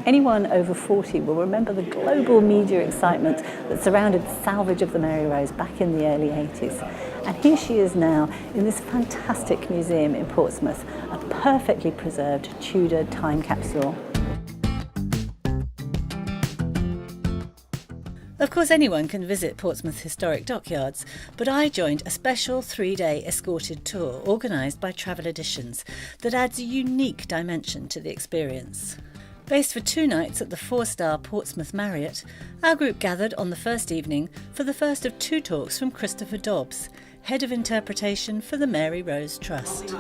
Anyone over 40 will remember the global media excitement that surrounded the salvage of the Mary Rose back in the early 80s. And here she is now in this fantastic museum in Portsmouth, a perfectly preserved Tudor time capsule. Of course, anyone can visit Portsmouth historic dockyards, but I joined a special 3-day escorted tour organised by Travel Editions that adds a unique dimension to the experience. Based for 2 nights at the 4-star Portsmouth Marriott, our group gathered on the first evening for the first of 2 talks from Christopher Dobbs, Head of Interpretation for the Mary Rose Trust.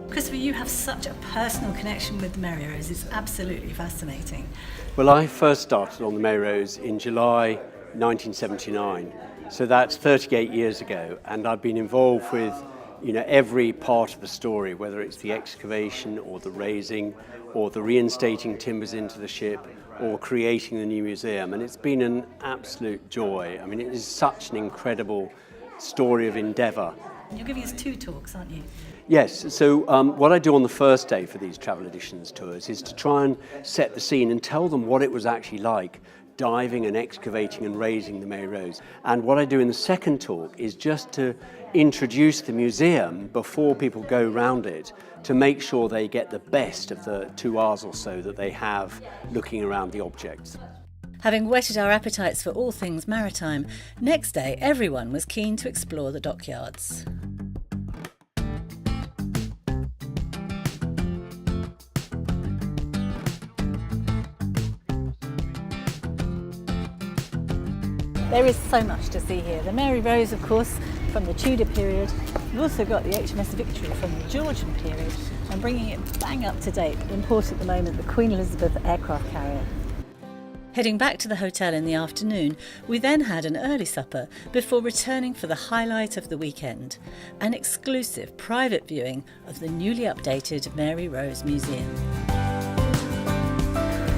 Christopher, you have such a personal connection with the Mary Rose. It's absolutely fascinating. Well, I first started on the Mary Rose in July 1979, so that's 38 years ago, and I've been involved with every part of the story, whether it's the excavation or the raising or the reinstating timbers into the ship or creating the new museum, and it's been an absolute joy. I mean, it is such an incredible story of endeavour. You're giving us 2 talks, aren't you? Yes, so what I do on the first day for these Travel Editions tours is to try and set the scene and tell them what it was actually like diving and excavating and raising the Mary Rose. And what I do in the second talk is just to introduce the museum before people go round it, to make sure they get the best of the 2 hours or so that they have looking around the objects. Having whetted our appetites for all things maritime, next day everyone was keen to explore the dockyards. There is so much to see here. The Mary Rose, of course, from the Tudor period. We've also got the HMS Victory from the Georgian period, and bringing it bang up to date, in port at the moment, the Queen Elizabeth aircraft carrier. Heading back to the hotel in the afternoon, we then had an early supper before returning for the highlight of the weekend, an exclusive private viewing of the newly updated Mary Rose Museum.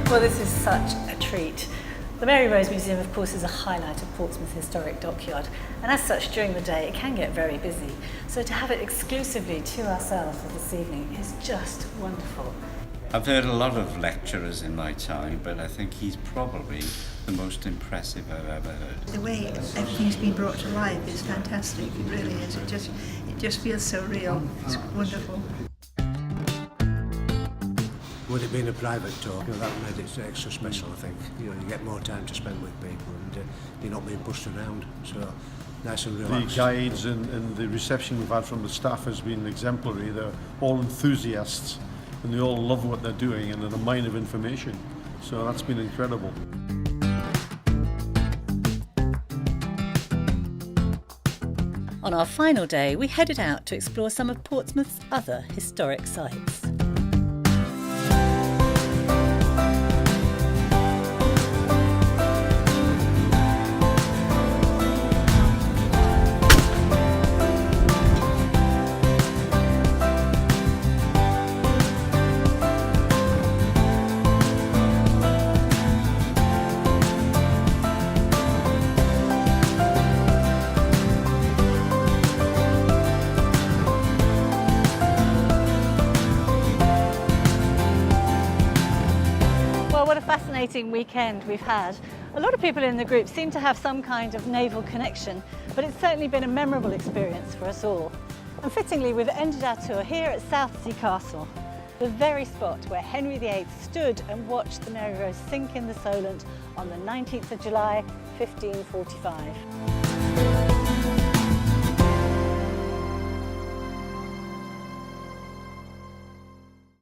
Well, this is such a treat. The Mary Rose Museum, of course, is a highlight of Portsmouth Historic Dockyard, and as such, during the day, it can get very busy. So to have it exclusively to ourselves for this evening is just wonderful. I've heard a lot of lecturers in my time, but I think he's probably the most impressive I've ever heard. The way everything's been brought to life is fantastic. It really is. It just feels so real. It's wonderful. With it being a private talk, that made it extra special, I think. You get more time to spend with people and you're not being pushed around, so nice and relaxed. The guides and the reception we've had from the staff has been exemplary. They're all enthusiasts and they all love what they're doing and they're a mine of information, so that's been incredible. On our final day, we headed out to explore some of Portsmouth's other historic sites. What a fascinating weekend we've had. A lot of people in the group seem to have some kind of naval connection, but it's certainly been a memorable experience for us all. And fittingly, we've ended our tour here at Southsea Castle, the very spot where Henry VIII stood and watched the Mary Rose sink in the Solent on the 19th of July, 1545.